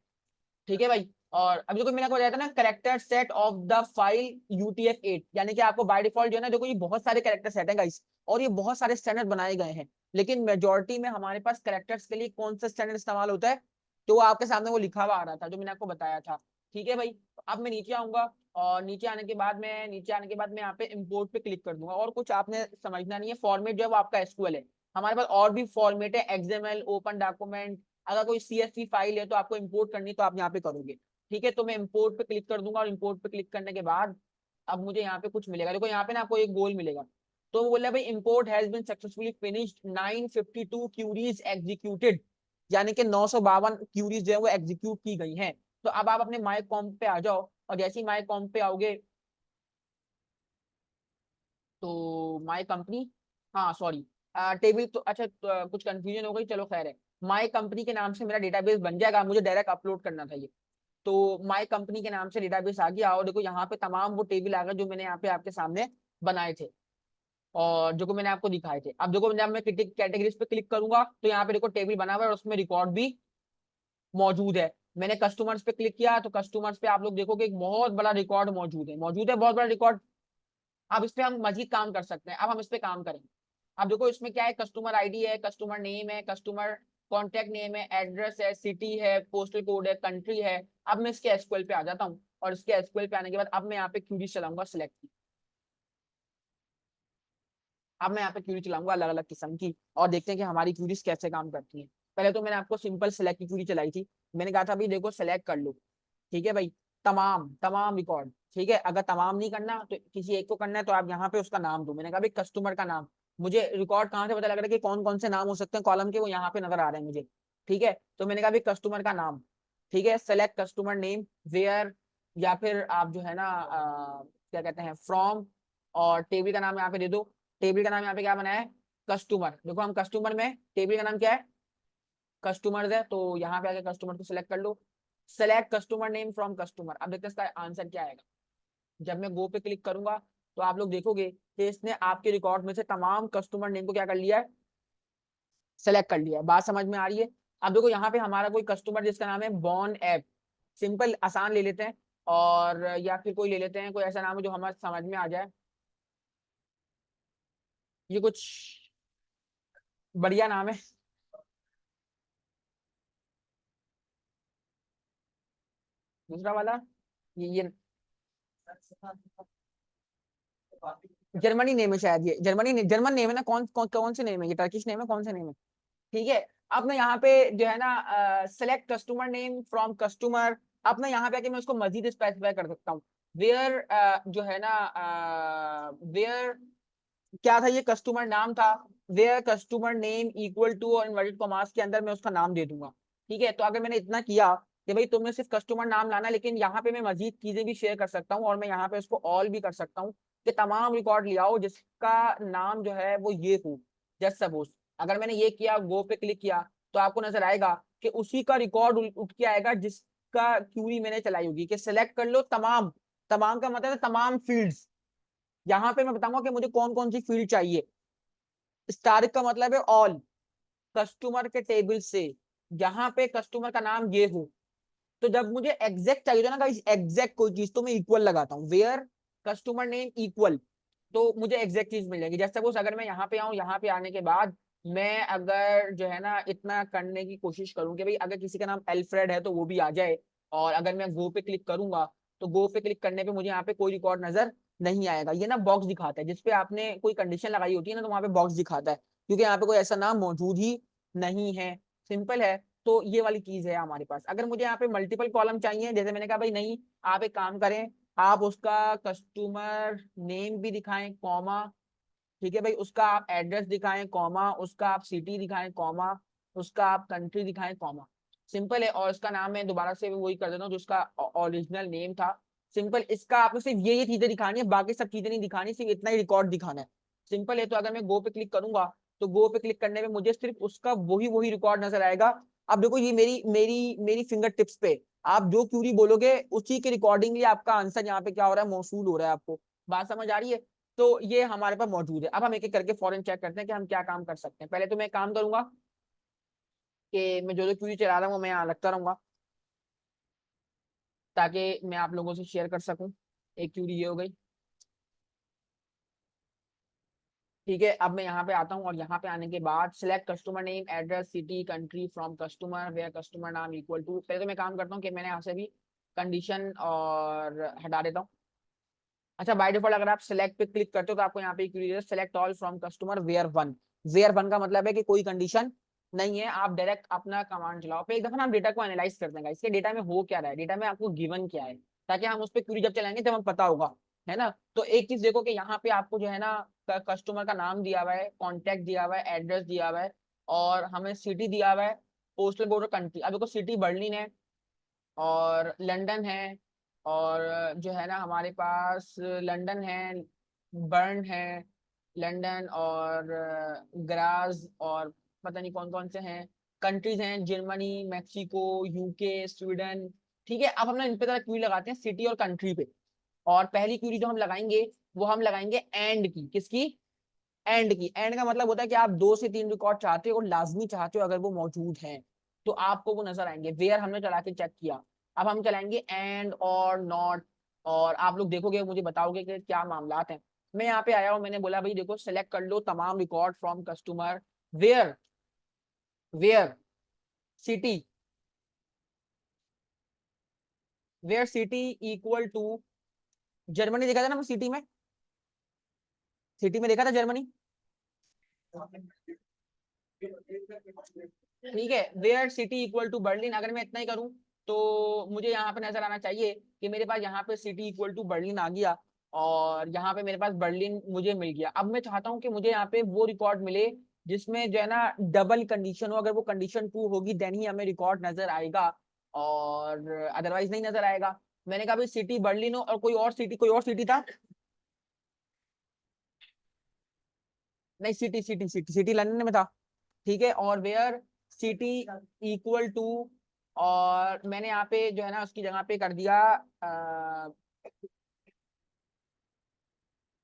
ठीक है भाई, और अभी देखो मैंने आपको बताया था ना, character set of the file UTF-8, यानी कि आपको बाय डिफॉल्ट जो है ना, देखो ये बहुत सारे कैरेक्टर सेट हैं गाइस, और ये बहुत सारे स्टैंडर्ड बनाए गए हैं, लेकिन मेजोरिटी में हमारे पास कैरेक्टर्स के लिए कौन सा स्टैंडर्ड इस्तेमाल होता है, तो वो आपके सामने वो लिखा हुआ आ रहा था जो मैंने आपको बताया था। ठीक है भाई, अब मैं नीचे आऊंगा, और नीचे आने के बाद मैं यहाँ पे इंपोर्ट पे क्लिक कर दूंगा, और कुछ आपने समझना नहीं है। फॉर्मेट जो है वो आपका एसक्यूएल है, हमारे पास और भी फॉर्मेट है, XML, ओपन डॉक्यूमेंट, अगर कोई CSV फाइल है तो आपको इंपोर्ट करनी, तो आप यहाँ पे करोगे। ठीक है, तो मैं इंपोर्ट पे क्लिक कर दूंगा, और इंपोर्ट पे क्लिक करने के बाद अब मुझे यहाँ पे कुछ मिलेगा। देखो यहाँ पे ना आपको एक गोल मिलेगा, तो वो बोल रहा है भाई import has been successfully finished, 952 queries executed, यानी कि 952 क्यूरीज जो है वो एग्जीक्यूट की गई हैं। तो अब आप अपने माई कॉम पे आ जाओ, और जैसे ही माई कॉम पे आओगे, तो माई कंपनी, हाँ सॉरी, टेबल तो अच्छा, तो, कुछ कंफ्यूजन हो गई, चलो खैर है। माई कंपनी के नाम से मेरा डेटाबेस बन जाएगा, मुझे डायरेक्ट अपलोड करना था ये। तो माई कंपनी के नाम से डेटाबेस आ गया, और देखो यहाँ पे तमाम वो टेबल आ गए जो मैंने यहाँ पे आपके सामने बनाए थे, और जो को मैंने आपको दिखाए थे। अब देखो जब मैं कैटेगरीज पे क्लिक करूंगा, तो यहाँ पे देखो टेबल बना हुआ है, और उसमें रिकॉर्ड भी मौजूद है। मैंने कस्टमर्स पे क्लिक किया, तो कस्टमर्स पे आप लोग देखोगे एक बहुत बड़ा रिकॉर्ड मौजूद है, बहुत बड़ा रिकॉर्ड। अब इस पे हम मजीद काम कर सकते हैं, अब हम इस पे काम करेंगे। अब देखो इसमें क्या है, कस्टमर आईडी है, कस्टमर नेम है, कस्टमर कॉन्टेक्ट नेम है, एड्रेस है, सिटी है, पोस्टल कोड है, कंट्री है। अब मैं इसके एसक्यूएल पे आ जाता हूँ और इसके एसक्यूएल पे आने के बाद अब मैं यहाँ पे क्यूरी चलाऊंगा सिलेक्ट की। अब मैं यहाँ पे क्यूरी चलाऊंगा अलग अलग किस्म की और देखते हैं कि हमारी क्यूरीज कैसे काम करती हैं। पहले तो मैंने आपको सिंपल सिलेक्ट की क्यूरी चलाई थी। मैंने कहा था भाई देखो सिलेक्ट कर लो, ठीक है भाई, तमाम तमाम रिकॉर्ड, ठीक है। अगर तमाम नहीं करना तो किसी एक को करना है तो आप यहाँ पे उसका नाम दो। मैंने कहा भाई कस्टमर का नाम, मुझे रिकॉर्ड कहाँ से पता लग रहा है कि कौन कौन से नाम हो सकते हैं कॉलम के, वो यहाँ पे नजर आ रहे हैं मुझे, ठीक है। तो मैंने कहा भाई कस्टमर का नाम, ठीक है, सेलेक्ट कस्टमर नेम वेयर, या फिर आप जो है ना क्या कहते हैं फ्रॉम, और टेबल का नाम यहाँ पे दे दो। टेबल का नाम यहाँ पे क्या बनाया है, कस्टमर। देखो हम कस्टमर में टेबल का नाम क्या है, कस्टमर्स है, तो यहाँ पे आके कस्टमर को सिलेक्ट कर लो। Select customer name from customer. अब देखते हैं इसका आंसर क्या आएगा। जब मैं गो पे क्लिक करूंगा तो आप लोग देखोगे कि इसने आपके रिकॉर्ड में से तमाम कस्टमर नेम को क्या कर लिया है, सेलेक्ट कर लिया है। बात समझ में आ रही है। अब देखो यहाँ पे हमारा कोई कस्टमर जिसका नाम है बॉन ऐप, सिंपल आसान ले लेते हैं, और या फिर कोई ले लेते हैं कोई ऐसा नाम है जो हमारे समझ में आ जाए। ये कुछ बढ़िया नाम है। दूसरा वाला ये जर्मनी नेम है शायद, ये जर्मनी जर्मन नेम है ना, कौन से नेम है, ये टर्किश नेम है, कौन से नेम है, ठीक है। अब मैं यहाँ पे जो है ना select customer name from customer. अब मैं यहाँ पे आके मैं उसको मजीद स्पेसिफाई कर सकता हूँ। वेयर जो है ना वेयर क्या था, ये कस्टमर नाम था, where customer name equal to और इनवर्टेड कॉमास के अंदर मैं उसका नाम दे दूंगा, ठीक है। तो अगर मैंने इतना किया कि भाई तुमने सिर्फ कस्टमर नाम लाना, लेकिन यहाँ पे मैं मजीद चीजें भी शेयर कर सकता हूँ, और मैं यहाँ पे उसको ऑल भी कर सकता हूँ कि तमाम रिकॉर्ड ले आओ जिसका नाम जो है वो ये हो। जस्ट सपोज अगर मैंने ये किया, गो पे क्लिक किया, तो आपको नजर आएगा कि उसी का रिकॉर्ड उठ के आएगा जिसका क्यूरी मैंने चलाई होगी कि सिलेक्ट कर लो तमाम। तमाम का मतलब है तमाम फील्ड्स। यहाँ पे मैं बताऊंगा कि मुझे कौन कौन सी फील्ड चाहिए। स्टार का मतलब है ऑल, कस्टमर के टेबल से यहाँ पे कस्टमर का नाम ये हो। तो जब मुझे एग्जैक्ट चाहिए ना गाइस, एग्जैक्ट कोई चीज, तो मैं इक्वल लगाता हूँ, वेयर कस्टमर नेम इक्वल, तो मुझे एग्जैक्ट चीज मिल जाएगी। जैसे सपोज अगर मैं यहाँ पे आऊँ, यहाँ पे आने के बाद मैं अगर जो है ना इतना करने की कोशिश करूँ कि भाई अगर किसी का नाम एल्फ्रेड है तो वो भी आ जाए, और अगर मैं गो पे क्लिक करूंगा तो गो पे क्लिक करने पे मुझे यहाँ पे कोई रिकॉर्ड नजर नहीं आएगा। ये ना बॉक्स दिखाता है, जिसपे आपने कोई कंडीशन लगाई होती है ना, तो वहाँ पे बॉक्स दिखाता है, क्योंकि यहाँ पे कोई ऐसा नाम मौजूद ही नहीं है। सिंपल है। तो ये वाली चीज है हमारे पास। अगर मुझे यहाँ पे मल्टीपल कॉलम चाहिए, जैसे मैंने कहा भाई नहीं, आप एक काम करें, आप उसका कस्टमर नेम भी दिखाएं कॉमा, ठीक है भाई, उसका आप एड्रेस दिखाएं कॉमा, उसका आप सिटी दिखाएं कॉमा, उसका आप कंट्री दिखाएं कॉमा। सिंपल है। और इसका नाम मैं दोबारा से वही कर देता हूँ जो उसका ओरिजिनल नेम था। सिंपल, इसका आपको सिर्फ ये चीजें दिखानी है, बाकी सब चीजें नहीं दिखानी, सिर्फ इतना ही रिकॉर्ड दिखाना है। सिंपल है। तो अगर मैं गो पे क्लिक करूंगा तो गो पे क्लिक करने में मुझे सिर्फ उसका वही वही रिकॉर्ड नजर आएगा। अब देखो ये मेरी मेरी मेरी फिंगर टिप्स पे आप जो क्यूरी बोलोगे उसी के रिकॉर्डिंगली आपका आंसर यहाँ पे क्या हो रहा है, मौसूल हो रहा है। आपको बात समझ आ रही है। तो ये हमारे पास मौजूद है। अब हम एक एक करके फौरन चेक करते हैं कि हम क्या काम कर सकते हैं। पहले तो मैं काम करूंगा कि मैं जो जो क्यूरी चला रहा हूँ मैं यहाँ लगता रहूंगा, ताकि मैं आप लोगों से शेयर कर सकूं। एक क्यूरी ये हो गई, ठीक है। अब मैं यहाँ पे आता हूँ और यहाँ पे आने के बाद select customer name address city country from customer where customer नाम इक्वल टू। पहले तो मैं काम करता हूँ कि मैंने यहाँ से भी कंडीशन और हटा देता हूँ। अच्छा, बाय डिफॉल्ट अगर आप सिलेक्ट पे क्लिक करते हो तो आपको यहाँ पे select all from customer where one. Where one का मतलब है कि कोई कंडीशन नहीं है, आप डायरेक्ट अपना कमांड चलाओ। पे एक दफा ना हम डेटा को एनालाइज करते हैं, इसके डेटा में हो क्या रहा है, डेटा में आपको गिवन क्या है, ताकि हम उस पर क्यूरी जब चलाएंगे तब हमें पता होगा, है ना। तो एक चीज देखो कि यहाँ पे आपको जो है ना कस्टमर का नाम दिया हुआ है, कॉन्टेक्ट दिया हुआ है, एड्रेस दिया हुआ है, और हमें सिटी दिया हुआ है, पोस्टल कोड और कंट्री। अब देखो सिटी बर्लिन है और लंदन है, और जो है ना हमारे पास लंदन है, बर्न है, लंदन और ग्राज, और पता नहीं कौन कौन से हैं। कंट्रीज हैं जर्मनी, मैक्सिको, यूके, स्वीडन। ठीक है। अब हम ना इन पे तरह क्यूरी लगाते हैं सिटी और कंट्री पे। और पहली क्यूरी जो हम लगाएंगे वो हम लगाएंगे एंड की। किसकी? एंड की। एंड का मतलब होता है कि आप 2 से 3 रिकॉर्ड चाहते हो और लाजमी चाहते हो, अगर वो मौजूद हैं तो आपको वो नजर आएंगे। वेयर हमने चला के चेक किया। अब हम चलाएंगे एंड और नॉट, और आप लोग देखोगे मुझे बताओगे कि क्या मामलात हैं। मैं यहाँ पे आया हूँ, मैंने बोला भाई देखो सेलेक्ट कर लो तमाम record from customer where where city where city equal to Germany. देखा था ना सिटी में, सिटी में देखा था जर्मनी। ठीक है, where city equal to Berlin. अगर मैं इतना ही करूं तो मुझे यहाँ पे नजर आना चाहिए कि मेरे पास यहाँ पे सिटी इक्वल टू बर्लिन आ गया और यहाँ पे मेरे पास बर्लिन मुझे मिल गया। अब मैं चाहता हूँ कि मुझे यहाँ पे वो रिकॉर्ड मिले जिसमें जो है ना डबल कंडीशन हो। अगर वो कंडीशन ट्रू होगी देन ही हमें रिकॉर्ड नजर आएगा और अदरवाइज नहीं नजर आएगा। मैंने कहा भाई सिटी बर्लिन हो और कोई और सिटी था नहीं, सिटी लंदन में था। ठीक है, और वेयर सिटी इक्वल टू, और मैंने यहाँ पे जो है ना उसकी जगह पे कर दिया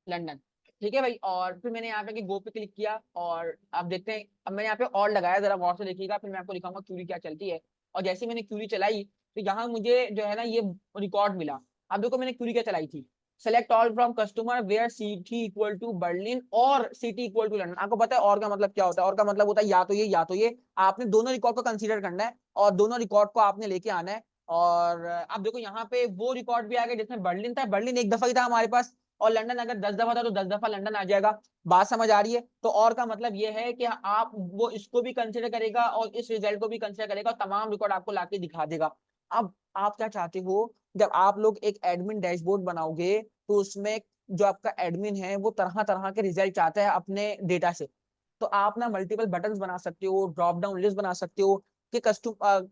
लंदन। ठीक है भाई, और फिर मैंने यहाँ पे गो पे क्लिक किया और आप देखते हैं अब मैंने यहाँ पे और लगाया, जरा गौर से देखिएगा, फिर मैं आपको दिखाऊंगा क्यूरी क्या चलती है। और जैसे मैंने क्यूरी चलाई तो यहाँ मुझे जो है ना ये रिकॉर्ड मिला। अब देखो मैंने क्यूरी क्या चलाई थी, select all from customer where city equal to Berlin और सिटी इक्वल टू लंदन। आपको पता है और का मतलब क्या होता है? और का मतलब होता है या तो ये या तो ये। आपने दोनों रिकॉर्ड को कंसीडर करना है और दोनों रिकॉर्ड को आपने लेके आना है। और अब देखो यहाँ पे वो रिकॉर्ड भी आ गया जिसमें बर्लिन था, बर्लिन एक दफा ही था हमारे पास, और लंदन अगर 10 दफा था तो 10 दफा लंदन आ जाएगा। बात समझ आ रही है? तो और का मतलब ये है कि आप वो इसको भी कंसिडर करेगा और इस रिजल्ट को भी कंसिडर करेगा और तमाम रिकॉर्ड आपको लाके दिखा देगा। अब आप क्या चाहते हो, जब आप लोग एक एडमिन डैशबोर्ड बनाओगे तो उसमें जो आपका एडमिन है वो तरह तरह के रिजल्ट चाहता है अपने डेटा से। तो आप ना मल्टीपल बटन बना सकते हो, ड्रॉप डाउन लिस्ट बना सकते हो कि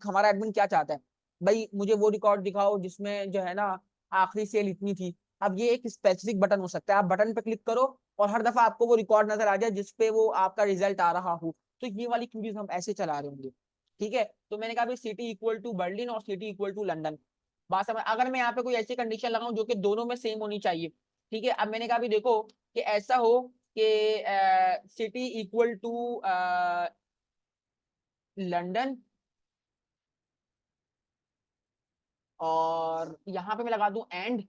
हमारा एडमिन क्या चाहता है। भाई मुझे वो रिकॉर्ड दिखाओ जिसमें जो है ना आखिरी सेल इतनी थी। अब ये एक स्पेसिफिक बटन हो सकता है, आप बटन पे क्लिक करो और हर दफा आपको वो रिकॉर्ड नजर आ जाए जिसपे वो आपका रिजल्ट आ रहा हो। तो ये वाली क्यूरीज हम ऐसे चला रहे होंगे। ठीक है, तो मैंने कहा सिटी इक्वल टू बर्लिन और सिटी इक्वल टू लंदन। बात समझ? अगर मैं यहाँ पे कोई ऐसी कंडीशन लगाऊं जो कि दोनों में सेम होनी चाहिए। ठीक है, अब मैंने कहा देखो कि ऐसा हो कि सिटी इक्वल टू लंदन और यहाँ पे मैं लगा दूं एंड,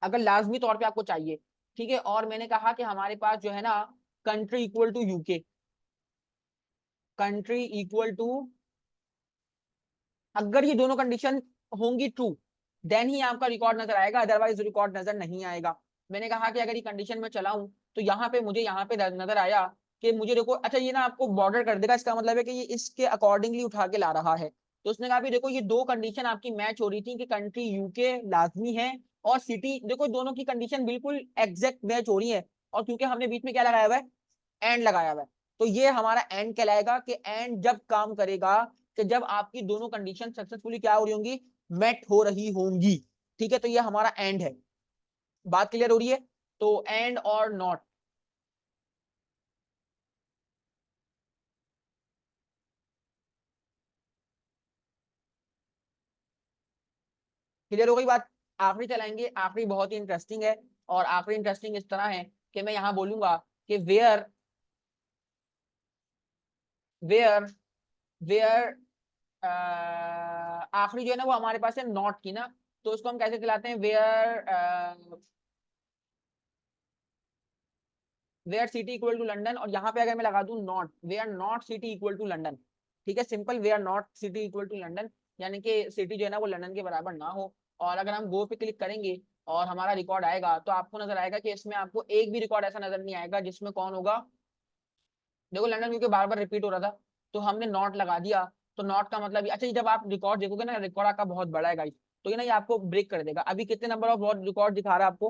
अगर लाजमी तौर पे आपको चाहिए। ठीक है, और मैंने कहा कि हमारे पास जो है ना country equal to UK, country equal to, अगर ये दोनों कंडीशन होंगी ट्रू देन ही आपका रिकॉर्ड नजर आएगा, अदरवाइज रिकॉर्ड नजर नहीं आएगा। मैंने कहा कि अगर ये कंडीशन में चलाऊं तो यहाँ पे मुझे यहाँ पे नजर आया कि मुझे देखो, अच्छा ये ना आपको बॉर्डर कर देगा, इसका मतलब है कि ये इसके अकॉर्डिंगली उठा के ला रहा है। तो उसने कहा भी देखो ये दो कंडीशन आपकी मैच हो रही थी कि कंट्री यूके लाजमी है और सिटी, देखो दोनों की कंडीशन बिल्कुल एग्जैक्ट मैच हो रही है। और क्योंकि हमने बीच में क्या लगाया हुआ है, एंड लगाया हुआ है, तो ये हमारा एंड कहलाएगा कि एंड जब काम करेगा कि जब आपकी दोनों कंडीशन सक्सेसफुली क्या हो रही होंगी, मेट हो रही होंगी। ठीक है, तो ये हमारा एंड है। बात क्लियर हो रही है? तो एंड और नॉट, क्लियर हो गई बात? आखिरी चलाएंगे, आखिरी बहुत ही इंटरेस्टिंग है। और आखिरी इंटरेस्टिंग इस तरह है कि मैं यहां बोलूंगा कि वेयर वेयर वेयर आखिरी जो है ना वो हमारे पास है नॉट की ना, तो उसको हम कैसे चलाते हैं, where city equal to London, और यहाँ पे अगर मैं लगा दूं not, where not city equal to London. ठीक है, simple, where not city equal to London, यानी कि सिटी जो है ना वो लंदन के बराबर ना हो। और अगर हम गो पे क्लिक करेंगे और हमारा रिकॉर्ड आएगा तो आपको नजर आएगा कि इसमें आपको एक भी रिकॉर्ड ऐसा नजर नहीं आएगा जिसमें कौन होगा, देखो लंदन क्योंकि बार बार रिपीट हो रहा था तो हमने नॉट लगा दिया। तो नॉट का मतलब अच्छा ये जब आप रिकॉर्ड देखोगे ना, रिकॉर्ड आपका बहुत बड़ा है गाइस, तो ये ना ये आपको ब्रेक कर देगा। अभी कितने नंबर ऑफ रिकॉर्ड दिखा रहा है आपको,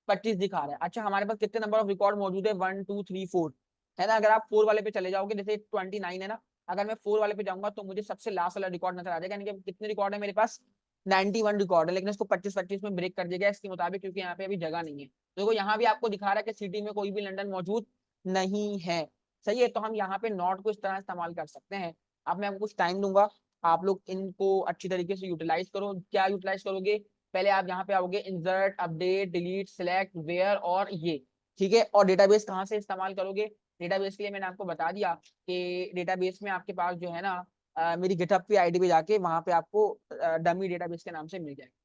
25 दिखा रहा है। अच्छा हमारे पास कितने नंबर ऑफ रिकॉर्ड मौजूद है, 1 2 3 4 है ना। अगर आप 4 वाले पे चले जाओगे, जैसे 29 है ना, अगर मैं 4 वाले पे जाऊंगा तो मुझे सबसे लास्ट वाला रिकॉर्ड नजर आ जाएगा। यानी कि कितने रिकॉर्ड है मेरे पास, 91 रिकॉर्ड है, लेकिन इसको 25 में ब्रेक कर दिया गया इसके मुताबिक, क्योंकि यहाँ पे अभी जगह नहीं है। तो देखो यहाँ भी आपको दिखा रहा है कि सिटी में कोई भी लंदन मौजूद नहीं है। सही है, तो हम यहाँ पे नॉट को इस तरह इस्तेमाल कर सकते हैं। अब मैं आपको कुछ टाइम दूंगा, आप लोग इनको अच्छी तरीके से यूटिलाइज करो। क्या यूटिलाइज करोगे, पहले आप यहाँ पे आओगे insert update delete select where और ये। ठीक है, और डेटाबेस कहाँ से इस्तेमाल करोगे, डेटाबेस के लिए मैंने आपको बता दिया कि डेटाबेस में आपके पास जो है ना मेरी गिटहब की आईडी पे जाके वहां पे आपको डमी डेटाबेस के नाम से मिल जाएगा।